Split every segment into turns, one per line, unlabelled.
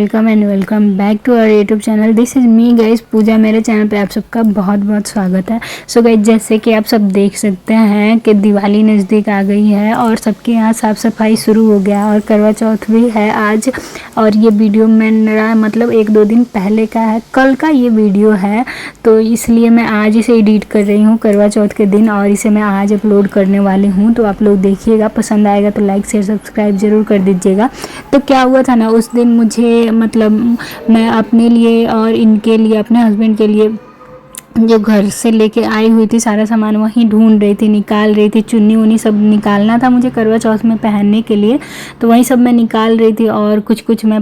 Welcome and welcome back to our YouTube channel. This is me guys Pooja. मेरे channel पे आप सबका बहुत बहुत स्वागत है। सो गाइस, जैसे कि आप सब देख सकते हैं कि दिवाली नज़दीक आ गई है और सबके यहाँ साफ़ सफाई शुरू हो गया और करवा चौथ भी है आज। और ये वीडियो मेरा मतलब 1-2 दिन पहले का है, कल का ये वीडियो है, तो इसलिए मैं आज इसे एडिट कर रही हूँ करवा चौथ के दिन और इसे मैं आज अपलोड करने वाली हूँ। तो आप लोग देखिएगा, पसंद आएगा तो लाइक शेयर सब्सक्राइब ज़रूर कर दीजिएगा। तो क्या हुआ था ना, उस दिन मुझे मतलब मैं अपने लिए और इनके लिए, अपने हस्बैंड के लिए जो घर से लेके आई हुई थी सारा सामान वहीं ढूंढ रही थी, निकाल रही थी। चुन्नी उन्नी सब निकालना था मुझे करवा चौथ में पहनने के लिए, तो वहीं सब मैं निकाल रही थी। और कुछ मैं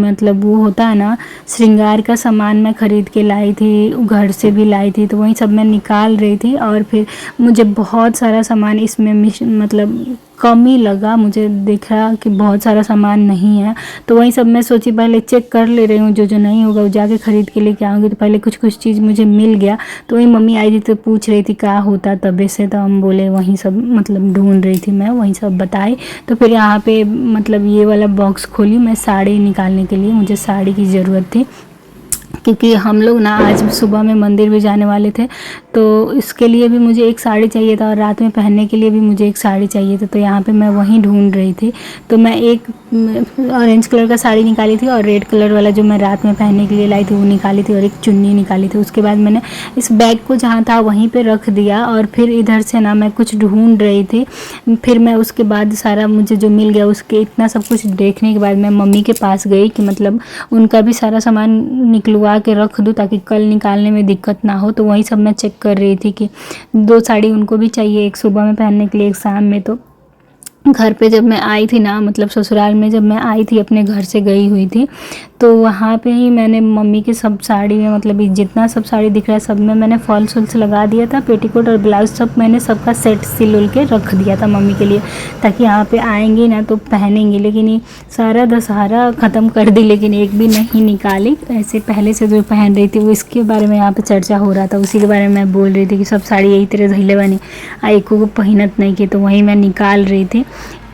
मतलब वो होता है ना, श्रृंगार का सामान मैं ख़रीद के लाई थी, घर से भी लाई थी, तो वहीं सब मैं निकाल रही थी। और फिर मुझे बहुत सारा सामान इसमें मतलब कम ही लगा, मुझे दिख रहा कि बहुत सारा सामान नहीं है। तो वहीं सब मैं सोची पहले चेक कर ले रही हूँ, जो नहीं होगा वो जाके ख़रीद के लेके आऊँगी। तो पहले कुछ चीज़ मुझे मिल गया, तो वहीं मम्मी आई थी तो पूछ रही थी क्या होता तबे से, तो हम बोले वहीं सब मतलब ढूंढ रही थी मैं, वहीं सब बताई। तो फिर यहाँ पे मतलब ये वाला बॉक्स खोली मैं साड़ी निकालने के लिए, मुझे साड़ी की ज़रूरत थी क्योंकि हम लोग ना आज सुबह में मंदिर भी जाने वाले थे, तो इसके लिए भी मुझे एक साड़ी चाहिए था और रात में पहनने के लिए भी मुझे एक साड़ी चाहिए था। तो यहाँ पे मैं वहीं ढूंढ रही थी, तो मैं एक ऑरेंज कलर का साड़ी निकाली थी और रेड कलर वाला जो मैं रात में पहनने के लिए लाई थी वो निकाली थी और एक चुन्नी निकाली थी। उसके बाद मैंने इस बैग को जहाँ था वहीं पर रख दिया और फिर इधर से ना मैं कुछ ढूँढ रही थी। फिर मैं उसके बाद सारा मुझे जो मिल गया उसके इतना सब कुछ देखने के बाद मैं मम्मी के पास गई कि मतलब उनका भी सारा सामान निकलवा के रख दूँ ताकि कल निकालने में दिक्कत ना हो। तो वही सब मैं चेक कर रही थी कि 2 साड़ी उनको भी चाहिए, एक सुबह में पहनने के लिए, एक शाम में। तो घर पे जब मैं आई थी ना, मतलब ससुराल में जब मैं आई थी, अपने घर से गई हुई थी, तो वहाँ पे ही मैंने मम्मी की सब साड़ी में मतलब जितना सब साड़ी दिख रहा है सब में मैंने फॉल्स वॉल्स लगा दिया था, पेटीकोट और ब्लाउज सब मैंने सबका सेट सिल उल के रख दिया था मम्मी के लिए, ताकि यहाँ पे आएंगी ना तो पहनेंगी। लेकिन ये सारा दशहरा ख़त्म कर दी लेकिन एक भी नहीं निकाली। ऐसे पहले से जो पहन रही थी वो, इसके बारे में यहाँ पर चर्चा हो रहा था, उसी के बारे में मैं बोल रही थी कि सब साड़ी यही तरह धैले बनी एक को पहनत नहीं की। तो वहीं मैं निकाल रही थी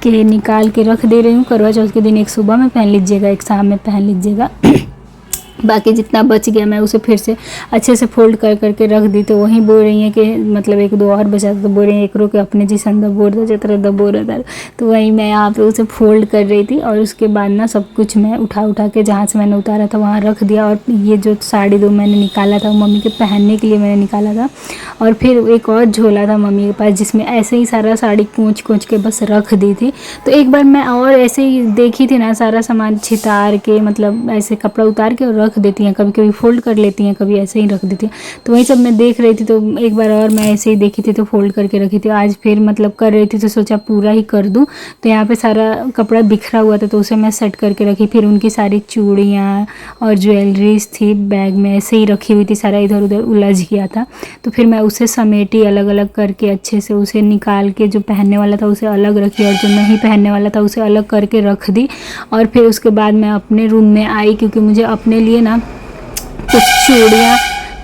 कि निकाल के रख दे रही हूँ, करवा चौथ के दिन एक सुबह में पहन लीजिएगा, एक शाम में पहन लीजिएगा। बाकी जितना बच गया मैं उसे फिर से अच्छे से फोल्ड कर करके रख दी। तो वहीं बोल रही हैं कि मतलब 1-2 और बचा, तो बोल रही हैं एक रो के अपने जी संदा बोल दो जितना दबो रहा था। तो वहीं मैं यहाँ पे उसे फोल्ड कर रही थी और उसके बाद ना सब कुछ मैं उठा के जहाँ से मैंने उतारा था वहाँ रख दिया। और ये जो साड़ी 2 मैंने निकाला था मम्मी के पहनने के लिए मैंने निकाला था, और फिर एक और झोला था मम्मी के पास जिसमें ऐसे ही सारा साड़ी कूच के बस रख दी थी। तो एक बार मैं और ऐसे ही देखी थी ना, सारा सामान छितार के मतलब ऐसे कपड़ा उतार के और रख देती हैं, कभी कभी फोल्ड कर लेती हैं, कभी ऐसे ही रख देती हैं। तो वही सब मैं देख रही थी, तो एक बार और मैं ऐसे ही देखी थी तो फोल्ड करके रखी थी। आज फिर मतलब कर रही थी तो सोचा पूरा ही कर दूं। तो यहाँ पे सारा कपड़ा बिखरा हुआ था तो उसे मैं सेट करके रखी। फिर उनकी सारी चूड़ियाँ और ज्वेलरीज थी बैग में ऐसे ही रखी हुई थी, सारा इधर उधर उलझ गया था। तो फिर मैं उसे समेटी अलग अलग करके अच्छे से, उसे निकाल के जो पहनने वाला था उसे अलग रखी और जो नहीं पहनने वाला था उसे अलग करके रख दी। और फिर उसके बाद मैं अपने रूम में आई क्योंकि मुझे अपने लिए ना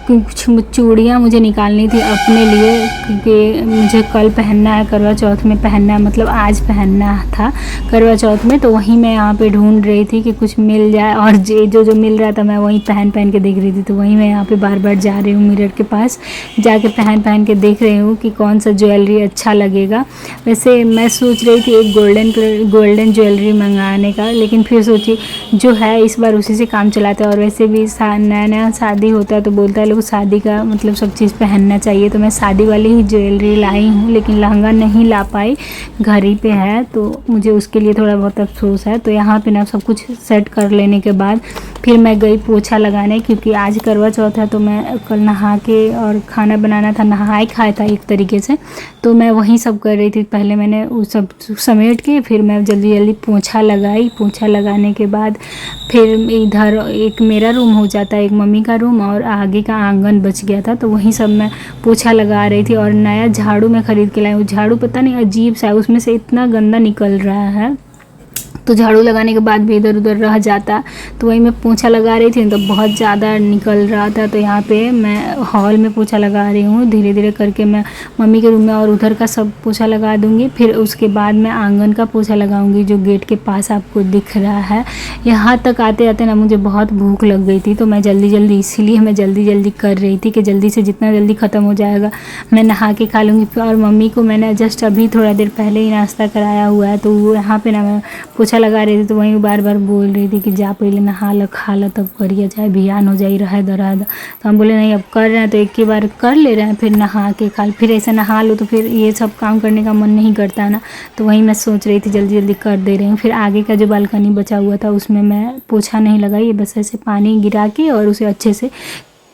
कुछ चूड़ियाँ मुझे निकालनी थी अपने लिए, क्योंकि मुझे कल पहनना है, करवा चौथ में पहनना है, मतलब आज पहनना था करवा चौथ में। तो वहीं मैं यहाँ पे ढूंढ रही थी कि कुछ मिल जाए, और जो मिल रहा था मैं वहीं पहन के देख रही थी। तो वहीं मैं यहाँ पे बार जा रही हूँ मिरर के पास, जाके पहन के देख रही हूँ कि कौन सा ज्वेलरी अच्छा लगेगा। वैसे मैं सोच रही थी एक गोल्डन ज्वेलरी मंगाने का, लेकिन फिर सोची जो है इस बार उसी से काम चलाते हैं। और वैसे भी नया शादी होता है तो बोलता है लोग शादी का मतलब सब चीज़ पहनना चाहिए, तो मैं शादी वाली ही ज्वेलरी लाई हूँ, लेकिन लहंगा नहीं ला पाई, घर ही पे है, तो मुझे उसके लिए थोड़ा बहुत अफसोस है। तो यहाँ पे ना सब कुछ सेट कर लेने के बाद फिर मैं गई पोछा लगाने, क्योंकि आज करवा चौथ है। तो मैं कल नहा के और खाना बनाना था, नहाए खाया था एक तरीके से, तो मैं वहीं सब कर रही थी। पहले मैंने वो सब समेट के फिर मैं जल्दी पोछा लगाई। पोछा लगाने के बाद फिर इधर एक मेरा रूम हो जाता है, एक मम्मी का रूम और आगे का आंगन बच गया था, तो वहीं सब मैं पोछा लगा रही थी। और नया झाड़ू मैं ख़रीद के लाई हूँ, झाड़ू पता नहीं अजीब सा है, उसमें से इतना गंदा निकल रहा है तो झाड़ू लगाने के बाद भी इधर उधर रह जाता। तो वही मैं पोछा लगा रही थी तो बहुत ज़्यादा निकल रहा था। तो यहाँ पे मैं हॉल में पोछा लगा रही हूँ, धीरे धीरे करके मैं मम्मी के रूम में और उधर का सब पोछा लगा दूँगी। फिर उसके बाद मैं आंगन का पोछा लगाऊँगी जो गेट के पास आपको दिख रहा है। यहाँ तक आते आते ना मुझे बहुत भूख लग गई थी, तो मैं जल्दी इसीलिए मैं जल्दी कर रही थी कि जल्दी से जितना जल्दी ख़त्म हो जाएगा मैं नहा के खा लूँगी। और मम्मी को मैंने जस्ट अभी थोड़ा देर पहले ही नाश्ता कराया हुआ है, तो वो यहाँ पे ना मैं पोछा लगा रही थी तो वहीं बार बोल रही थी कि जा पहले नहा लो खा लो तब करिए, चाहे भियान हो जाए रहा तो हम बोले नहीं अब कर रहे हैं तो एक ही बार कर ले रहे हैं, फिर नहा के खा, फिर ऐसे नहा लो तो फिर ये सब काम करने का मन नहीं करता ना। तो वहीं मैं सोच रही थी जल्दी कर दे रही हूँ। फिर आगे का जो बालकनी बचा हुआ था उसमें मैं पोछा नहीं लगाई, बस ऐसे पानी गिरा के और उसे अच्छे से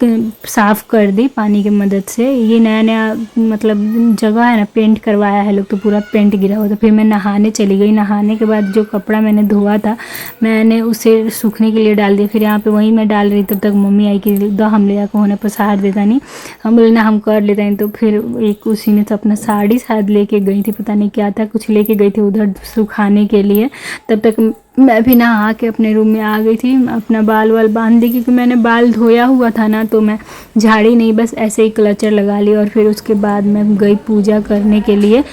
साफ़ कर दी पानी की मदद से। ये नया मतलब जगह है ना, पेंट करवाया है लोग तो पूरा पेंट गिरा हुआ था। फिर मैं नहाने चली गई। नहाने के बाद जो कपड़ा मैंने धोआ था मैंने उसे सूखने के लिए डाल दिया। फिर यहाँ पे वहीं मैं डाल रही तब तक मम्मी आई कि द हम ले जाकर होने पर सहार देता नहीं, हम बोले ना हम कर लेते हैं। तो फिर एक उसी ने तो अपना साड़ी शायद लेके गई थी, पता नहीं क्या था, कुछ लेके गई थी उधर सुखाने के लिए। तब तक मैं भी नहा के अपने रूम में आ गई थी, अपना बाल वाल बांध दी क्योंकि मैंने बाल धोया हुआ था ना, तो मैं झाड़ी नहीं बस ऐसे ही क्लचर लगा ली। और फिर उसके बाद मैं गई पूजा करने के लिए।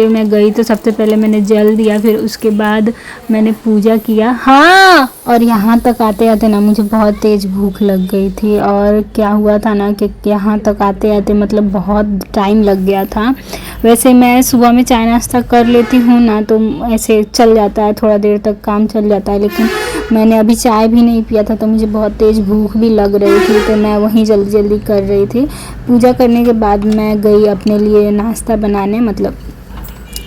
मैं गई तो सबसे पहले मैंने जल दिया, फिर उसके बाद मैंने पूजा किया। हाँ, और यहाँ तक आते आते ना मुझे बहुत तेज़ भूख लग गई थी। और क्या हुआ था ना कि यहाँ तक आते आते मतलब बहुत टाइम लग गया था। वैसे मैं सुबह में चाय नाश्ता कर लेती हूँ ना तो ऐसे चल जाता है, थोड़ा देर तक काम चल जाता है, लेकिन मैंने अभी चाय भी नहीं पिया था तो मुझे बहुत तेज़ भूख भी लग रही थी। तो मैं वहीं जल्दी कर रही थी। पूजा करने के बाद मैं गई अपने लिए नाश्ता बनाने, मतलब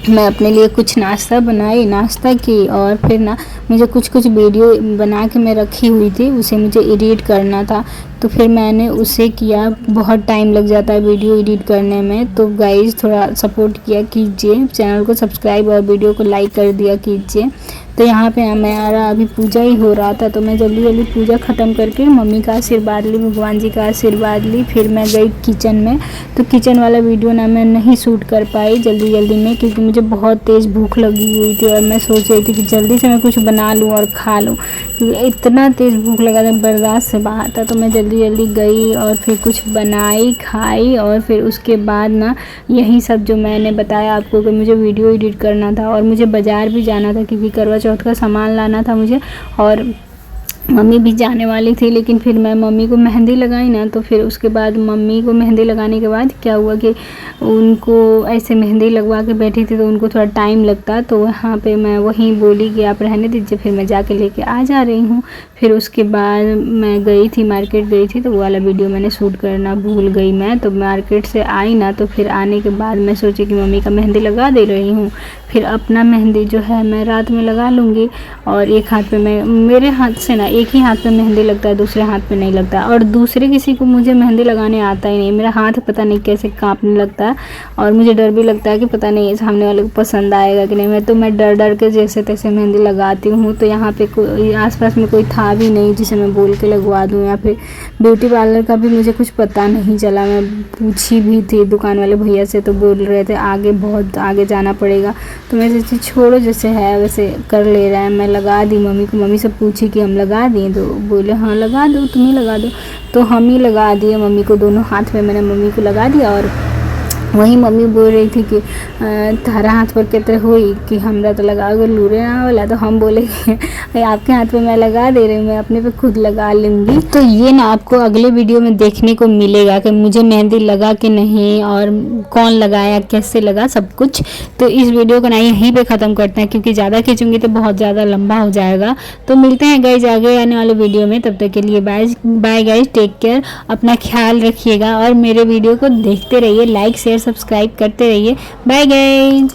मैं अपने लिए कुछ नाश्ता बनाई, नाश्ता की। और फिर ना मुझे कुछ वीडियो बना के मैं रखी हुई थी, उसे मुझे एडिट करना था, तो फिर मैंने उसे किया। बहुत टाइम लग जाता है वीडियो एडिट करने में, तो गाइज़ थोड़ा सपोर्ट किया कीजिए, चैनल को सब्सक्राइब और वीडियो को लाइक कर दिया कीजिए। तो यहाँ पे हमारा अभी पूजा ही हो रहा था, तो मैं जल्दी पूजा ख़त्म करके मम्मी का आशीर्वाद ली, भगवान जी का आशीर्वाद ली। फिर मैं गई किचन में, तो किचन वाला वीडियो ना मैं नहीं शूट कर पाई जल्दी में, क्योंकि मुझे बहुत तेज़ भूख लगी हुई थी और मैं सोच रही थी कि जल्दी से मैं कुछ बना लूँ और खा लूँ, क्योंकि इतना तेज़ भूख लगा था, बर्दाश्त से बाहर था। तो मैं जल्दी गई और फिर कुछ बनाई खाई। और फिर उसके बाद ना यही सब जो मैंने बताया आपको कि मुझे वीडियो एडिट करना था और मुझे बाज़ार भी जाना था क्योंकि करवा चौथ का सामान लाना था मुझे, और मम्मी भी जाने वाली थी। लेकिन फिर मैं मम्मी को मेहंदी लगाई ना, तो फिर उसके बाद मम्मी को मेहंदी लगाने के बाद क्या हुआ कि उनको ऐसे मेहंदी लगवा के बैठी थी तो उनको थोड़ा टाइम लगता, तो वहाँ पे मैं वहीं बोली कि आप रहने दीजिए, फिर मैं जाके लेके आ जा रही हूँ। फिर उसके बाद मैं गई थी, मार्केट गई थी, तो वो वाला वीडियो मैंने शूट करना भूल गई मैं। तो मार्केट से आई ना, तो फिर आने के बाद मैं सोची कि मम्मी का मेहंदी लगा दे रही हूँ, फिर अपना मेहंदी जो है मैं रात में लगा लूँगी। और एक हाथ पे मैं, मेरे हाथ से ना एक ही हाथ पे मेहंदी लगता है, दूसरे हाथ पे नहीं लगता, और दूसरे किसी को मुझे मेहंदी लगाने आता ही नहीं। मेरा हाथ पता नहीं कैसे कांपने लगता है और मुझे डर भी लगता है कि पता नहीं सामने वाले को पसंद आएगा कि नहीं। मैं डर के जैसे तैसे मेहंदी लगाती हूँ। तो यहाँ पे कोई आसपास में कोई था भी नहीं जिसे मैं बोल के लगवा दूँ, या फिर ब्यूटी पार्लर का भी मुझे कुछ पता नहीं चला। मैं पूछी भी थी दुकान वाले भैया से, तो बोल रहे थे आगे, बहुत आगे जाना पड़ेगा। तो मैं सोची छोड़ो, जैसे है वैसे कर ले रहा है। मैं लगा दी मम्मी को, मम्मी से पूछी कि हम लगा दिए, तो बोले हाँ लगा दो, तुम ही लगा दो। तो हम ही लगा दिए मम्मी को, दोनों हाथ में मैंने मम्मी को लगा दिया। और वही मम्मी बोल रही थी कि तारा हाथ पर कहते हुई कि हमरा तो लगा अगर लूरे ना वाला, तो हम बोले कि आपके हाथ पे मैं लगा दे रही हूँ, मैं अपने पे खुद लगा लूँगी। तो ये ना आपको अगले वीडियो में देखने को मिलेगा कि मुझे मेहंदी लगा कि नहीं और कौन लगाया, कैसे लगा, सब कुछ। तो इस वीडियो को ना यहीं पे ख़त्म करते हैं, क्योंकि ज़्यादा खींचूंगी तो बहुत ज़्यादा लंबा हो जाएगा। तो मिलते हैं गाइज आगे आने वाले वीडियो में, तब तक के लिए बाय गाइज, टेक केयर, अपना ख्याल रखिएगा और मेरे वीडियो को देखते रहिए, लाइक शेयर सब्सक्राइब करते रहिए। Bye guys.